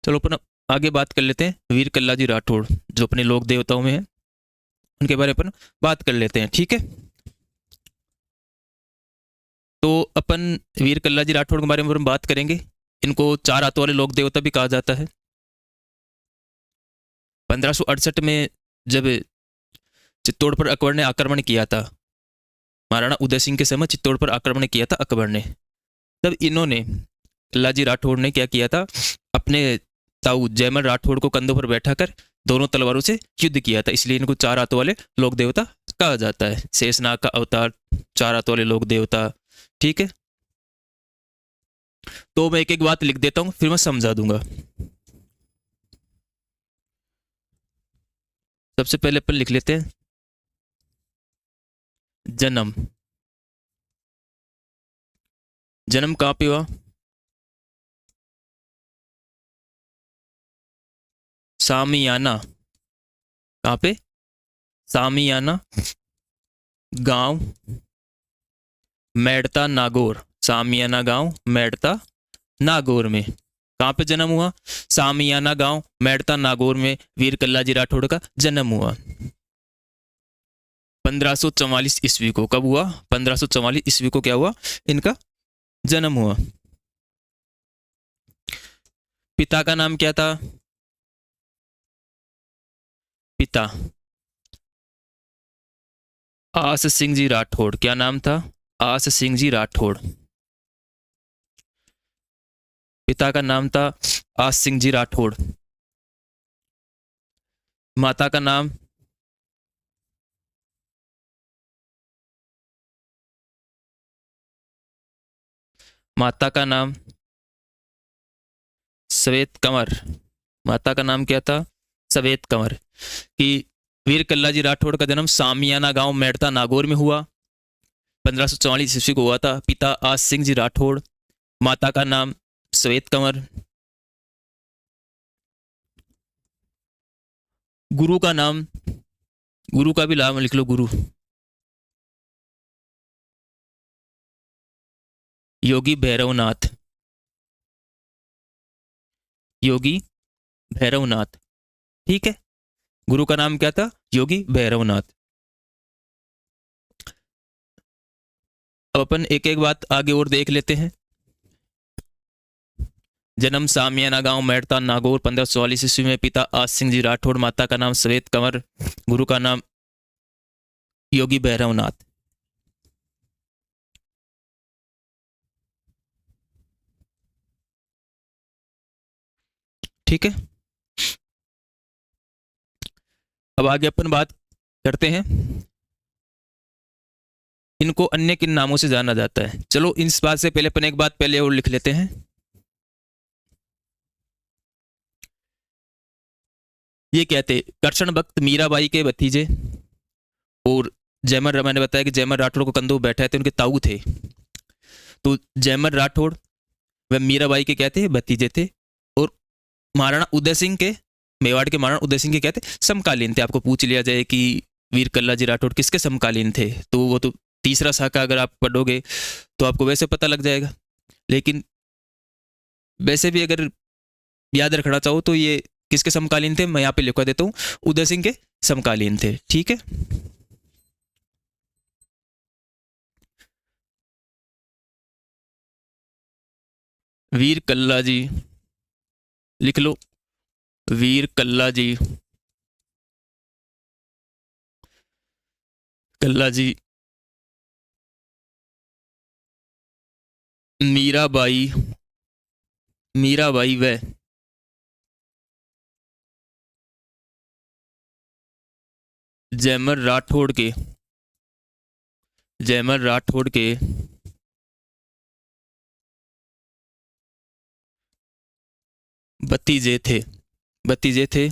चलो अपन आगे बात कर लेते हैं वीर कल्लाजी राठौड़, जो अपने लोक देवताओं में है, उनके बारे में अपन बात कर लेते हैं। ठीक है, तो अपन वीर कल्लाजी राठौड़ के बारे में अपन बात करेंगे। इनको चार हाथों वाले लोक देवता भी कहा जाता है। 1568 में जब चित्तौड़ पर अकबर ने आक्रमण किया था, महाराणा उदय सिंह के समय चित्तौड़ पर आक्रमण किया था अकबर ने, तब इन्होंने कल्लाजी राठौड़ ने क्या किया था, अपने ताऊ जयमल राठौड़ को कंधों पर बैठा कर दोनों तलवारों से युद्ध किया था। इसलिए इनको चार हाथों वाले लोक देवता कहा जाता है। शेषनाग का अवतार, चार हाथों वाले लोक देवता। ठीक है, तो मैं एक एक बात लिख देता हूं, फिर मैं समझा दूंगा। सबसे पहले अपन लिख लेते हैं जन्म। जन्म कहाँ पे हुआ? सामियाना। कहाँ पे? सामियाना गांव, मेड़ता नागौर। सामियाना गांव, मेड़ता नागौर में। कहाँ पे जन्म हुआ? सामियाना गांव, मेड़ता नागौर में वीर कल्लाजी राठौड़ का जन्म हुआ 1544 ईस्वी को। कब हुआ? 1544 ईस्वी को क्या हुआ? इनका जन्म हुआ। पिता का नाम क्या था? पिता आस सिंह जी राठौड़। क्या नाम था? आस सिंह जी राठौड़। पिता का नाम था आस सिंह जी राठौड़। माता का नाम? माता का नाम श्वेत कंवर। माता का नाम क्या था? श्वेत कंवर। कि वीर कल्लाजी राठौड़ का जन्म सामियाना गांव मेड़ता नागौर में हुआ, 1544 ईस्वी को हुआ था। पिता आस सिंह जी राठौड़, माता का नाम श्वेत कंवर। गुरु का नाम, गुरु का भी नाम लिख लो, गुरु योगी भैरवनाथ। योगी भैरवनाथ। ठीक है, गुरु का नाम क्या था? योगी भैरवनाथ। अब अपन एक एक बात आगे और देख लेते हैं। जन्म सामियाना गांव मेड़ता नागौर 1544 ईस्वी में। पिता आस सिंह जी राठौड़, माता का नाम श्वेत कंवर, गुरु का नाम योगी भैरवनाथ। ठीक है, अब आगे अपन बात करते हैं इनको अन्य किन नामों से जाना जाता है। चलो इस बात से पहले अपन एक बात पहले और लिख लेते हैं। ये कहते कृष्ण भक्त मीराबाई के भतीजे, और जयमल, मैंने बताया कि जयमल राठौड़ को कंधों बैठा थे, उनके ताऊ थे। तो जयमल राठौड़ व मीराबाई के कहते भतीजे थे, और महाराणा उदय सिंह के, मेवाड़ के महाराणा उदय सिंह के कहते समकालीन थे। आपको पूछ लिया जाए कि वीर कल्लाजी राठौड़ किसके समकालीन थे, तो वो तो तीसरा शाखा अगर आप पढ़ोगे तो आपको वैसे पता लग जाएगा। लेकिन वैसे भी अगर याद रखना चाहो तो ये किसके समकालीन थे, मैं यहाँ पे लिखवा देता हूँ, उदय सिंह के समकालीन थे। ठीक है, वीर कल्लाजी लिख लो। वीर कल्लाजी, कल्लाजी मीराबाई, मीराबाई व जयमल राठौड़ के, जयमल राठौड़ के भतीजे थे, भतीजे थे।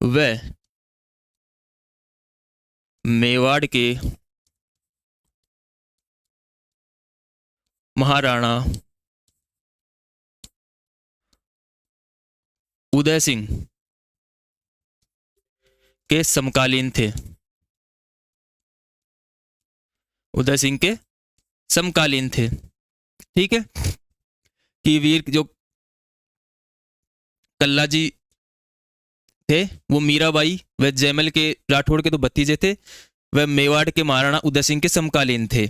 वह मेवाड़ के महाराणा उदय सिंह के समकालीन थे। उदय सिंह के समकालीन थे। ठीक है, कि वीर जो कल्ला जी थे वो मीराबाई व जयमल के राठौड़ के तो भतीजे थे, वह मेवाड़ के महाराणा उदय सिंह के समकालीन थे।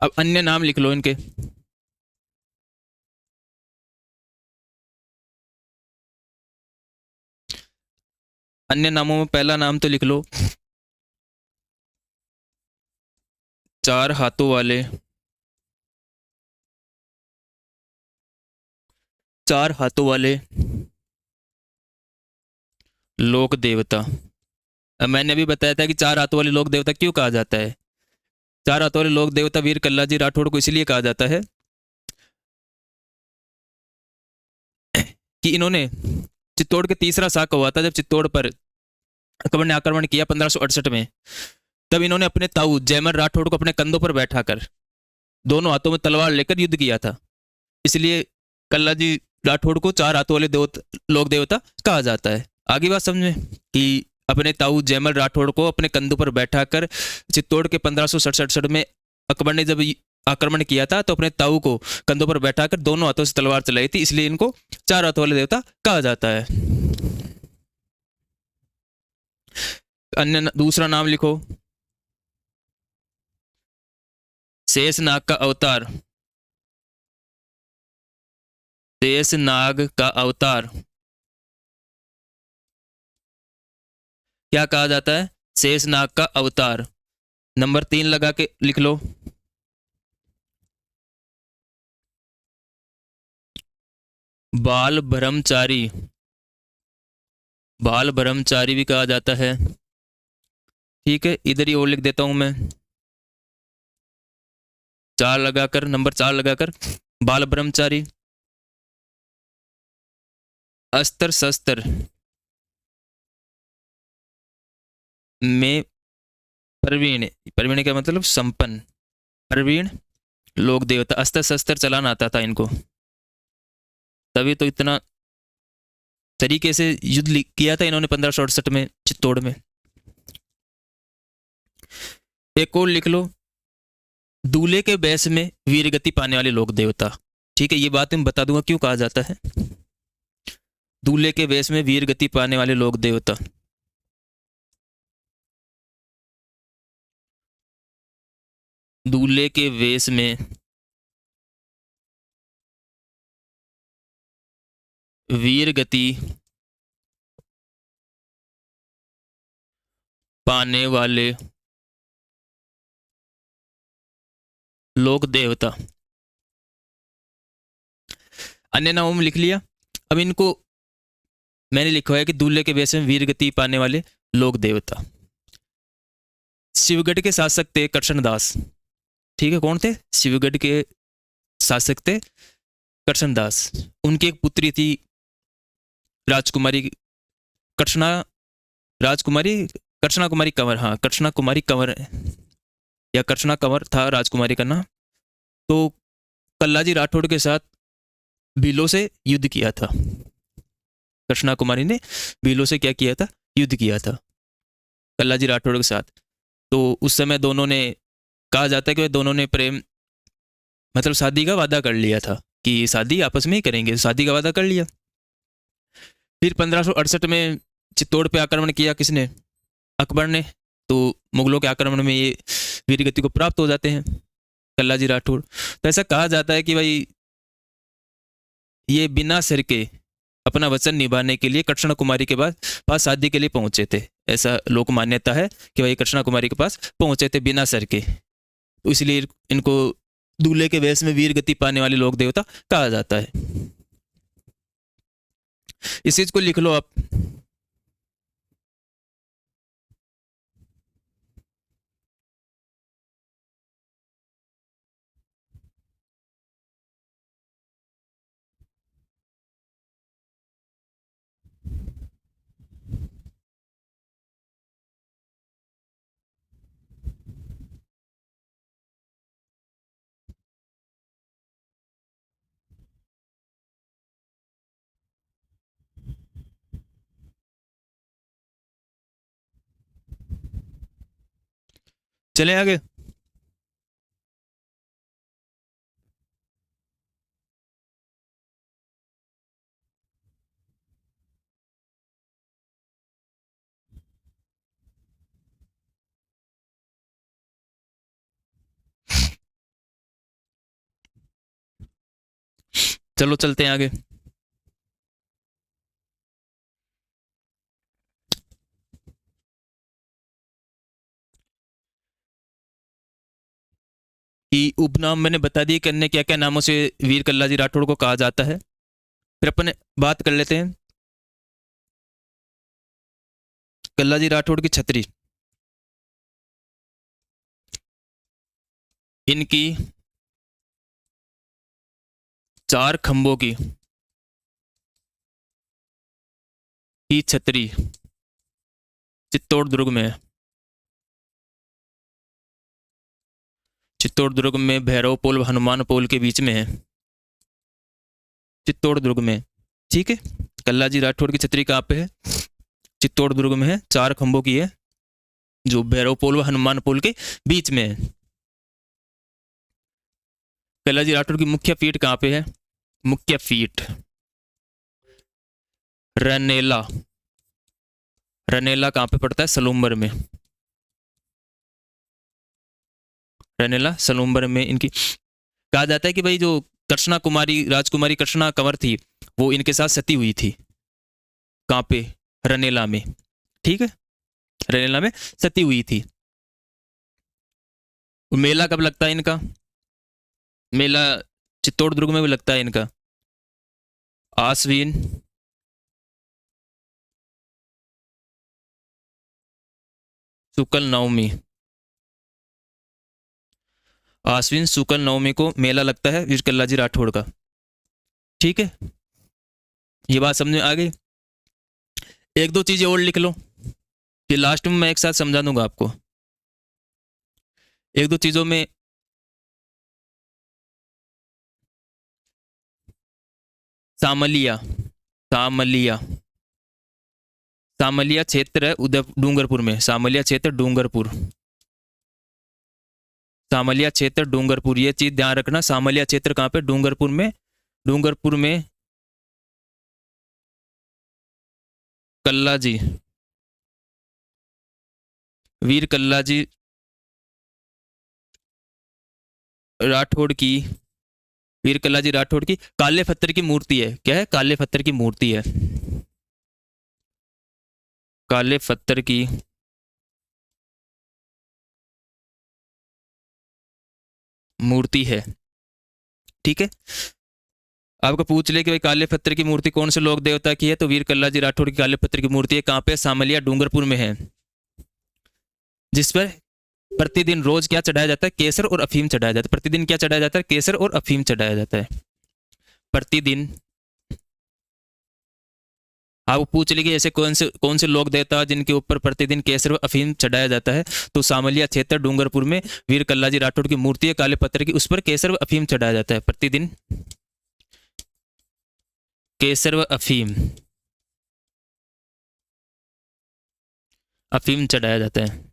अब अन्य नाम लिख लो इनके। अन्य नामों में पहला नाम तो लिख लो, चार हाथों वाले, चार हाथों वाले लोक देवता। अब मैंने अभी बताया था कि चार हाथों वाले लोक देवता क्यों कहा जाता है। चार हाथों वाले लोक देवता वीर कल्ला जी राठौड़ को इसलिए कहा जाता है कि इन्होंने चित्तौड़ के तीसरा साक हुआ था जब चित्तौड़ पर अकबर ने आक्रमण किया 1568 में। तब इन्होंने अपने ताऊ जयमल राठौड़ को अपने कंधों पर बैठाकर दोनों हाथों में तलवार लेकर युद्ध किया था। इसलिए कल्ला जी राठौड़ को चार हाथों वाले लोक देवता कहा जाता है। आगे बात समझ में कि अपने ताऊ जयमल राठौड़ को अपने कंधों पर बैठाकर चित्तौड़ के 1567 में अकबर ने जब आक्रमण किया था तो अपने ताऊ को कंधों पर बैठाकर दोनों हाथों से तलवार चलाई थी, इसलिए इनको चार हाथों वाले देवता कहा जाता है। अन्य दूसरा नाम लिखो, शेषनाग का अवतार। शेषनाग का अवतार क्या कहा जाता है? शेषनाग का अवतार। नंबर 3 लगा के लिख लो, बाल ब्रह्मचारी। बाल ब्रह्मचारी भी कहा जाता है। ठीक है, इधर ही और लिख देता हूं मैं, 4 लगाकर, नंबर 4 लगाकर बाल ब्रह्मचारी। अस्त्र शस्त्र में प्रवीण, प्रवीण क्या मतलब? संपन्न, प्रवीण लोक देवता। अस्त्र शस्त्र चलाना आता था इनको, तभी तो इतना तरीके से युद्ध किया था इन्होंने 1568 में चित्तौड़ में। एक और लिख लो, दूल्हे के बेस में वीरगति पाने वाले लोक देवता। ठीक है, ये बात मैं बता दूंगा क्यों कहा जाता है दूल्हे के वेश में वीर गति पाने वाले लोक देवता। दूल्हे के वेश में वीर गति पाने वाले लोक देवता। अन्य नामों में लिख लिया। अब इनको मैंने लिखा है कि दूल्हे के वेश में वीर गति पाने वाले लोक देवता। शिवगढ़ के शासक थे कृष्णदास। ठीक है, कौन थे? शिवगढ़ के शासक थे कृष्णदास। उनकी एक पुत्री थी राजकुमारी कृष्णा, राजकुमारी कृष्णा कुमारी कंवर। हाँ, कृष्णा कुमारी कंवर या कृष्णा कंवर था राजकुमारी का नाम। तो कल्लाजी राठौड़ के साथ भीलों से युद्ध किया था। कृष्णा कुमारी ने भीलों से क्या किया था? युद्ध किया था कल्लाजी राठौड़ के साथ। तो उस समय दोनों ने, कहा जाता है कि वे दोनों ने प्रेम मतलब शादी का वादा कर लिया था कि शादी आपस में ही करेंगे। शादी का वादा कर लिया। फिर 1568 में चित्तौड़ पे आक्रमण किया किसने? अकबर ने। तो मुगलों के आक्रमण में ये वीरगति को प्राप्त हो जाते हैं कल्लाजी राठौड़। तो ऐसा कहा जाता है कि भाई ये बिना सिर के अपना वचन निभाने के लिए कृष्णा कुमारी के पास शादी के लिए पहुंचे थे। ऐसा लोक मान्यता है कि भाई कृष्णा कुमारी के पास पहुंचे थे बिना सर के। तो इसलिए इनको दूल्हे के वेश में वीर गति पाने वाले लोक देवता कहा जाता है। इस चीज को लिख लो आप। चले आगे। चलो चलते हैं आगे। कि उपनाम मैंने बता दिए कि अन्य क्या क्या नामों से वीर कल्लाजी राठौड़ को कहा जाता है। फिर अपन बात कर लेते हैं कल्लाजी राठौड़ की छतरी। इनकी 4 खंभों की छतरी चित्तौड़ दुर्ग में है। चित्तौड़ दुर्ग में भैरव पोल हनुमान पोल के बीच में है, चित्तौड़ दुर्ग में। ठीक है, कल्लाजी राठौड़ की छतरी कहाँ पे है? चित्तौड़ दुर्ग में है, 4 खंभों की है, जो भैरव पोल व हनुमान पोल के बीच में है। कल्लाजी राठौड़ की मुख्य पीठ कहाँ पे है? मुख्य पीठ रनेला। रनेला कहाँ पे पड़ता है? सलूम्बर में। रनेला सलूम्बर में इनकी कहा जाता है कि भाई जो कृष्णा कुमारी राजकुमारी कृष्णा कंवर थी वो इनके साथ सती हुई थी। कहाँ पे? रनेला में। ठीक है, रनेला में सती हुई थी। मेला कब लगता है इनका? मेला चित्तौड़ दुर्ग में भी लगता है इनका, आश्विन शुक्ल नवमी। आश्विन शुक्ल नवमी को मेला लगता है वीर कल्लाजी राठौड़ का। ठीक है, ये बात समझ में आ गई। एक दो चीजें और लिख लो कि लास्ट में मैं एक साथ समझा दूंगा आपको। एक दो चीजों में सामलिया, सामलिया, सामलिया क्षेत्र है उदय डूंगरपुर में। सामलिया क्षेत्र डूंगरपुर, सामलिया क्षेत्र डूंगरपुर, ये चीज ध्यान रखना। सामलिया क्षेत्र कहाँ पे? डूंगरपुर में। डूंगरपुर में कल्लाजी वीर कल्लाजी राठौड़ की वीर कल्लाजी राठौड़ की काले पत्थर की मूर्ति है। क्या है? काले पत्थर की मूर्ति है। काले पत्थर की मूर्ति है। ठीक है, आपको पूछ ले कि भाई काले पत्थर की मूर्ति कौन से लोक देवता की है, तो वीर कल्लाजी राठौड़ की काले पत्थर की मूर्ति है। कहाँ पे? सामलिया डूंगरपुर में है, जिस पर प्रतिदिन रोज क्या चढ़ाया जाता है? केसर और अफीम चढ़ाया जाता है। प्रतिदिन क्या चढ़ाया जाता है? केसर और अफीम चढ़ाया जाता है प्रतिदिन। आप पूछ लीजिए ऐसे कौन से लोक देवता जिनके ऊपर प्रतिदिन केसर व अफीम चढ़ाया जाता है, तो सामलिया क्षेत्र डूंगरपुर में वीर कल्लाजी राठौड़ की मूर्ति है काले पत्थर की, उस पर केसर व अफीम चढ़ाया जाता है प्रतिदिन। केसर व अफीम अफीम चढ़ाया जाता है।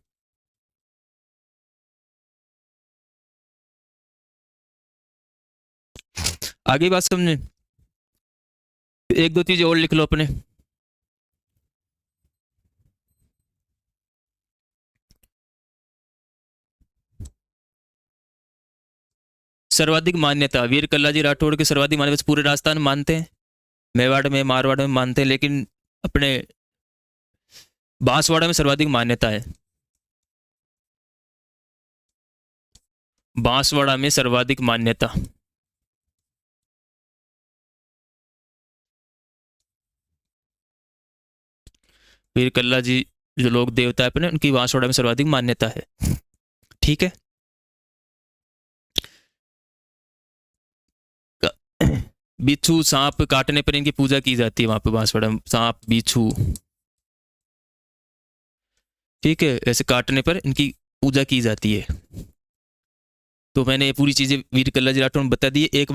आगे बात समझे। एक दो चीजें और लिख लो अपने। सर्वाधिक मान्यता वीर कल्लाजी राठौड़ की सर्वाधिक मान्यता पूरे राजस्थान मानते हैं, मेवाड़ में मारवाड़ में मानते हैं, लेकिन अपने बांसवाड़ा में सर्वाधिक मान्यता है। बांसवाड़ा में सर्वाधिक मान्यता। वीर कल्लाजी जो लोग देवता है अपने, उनकी बांसवाड़ा में सर्वाधिक मान्यता है। ठीक है, बिच्छू सांप काटने पर इनकी पूजा की जाती है वहां पे बांसवाड़ा में। सांप बिच्छू, ठीक है, ऐसे काटने पर इनकी पूजा की जाती है। तो मैंने ये पूरी चीजें वीर कल्लाजी राठौड़ में बता दी। एक बार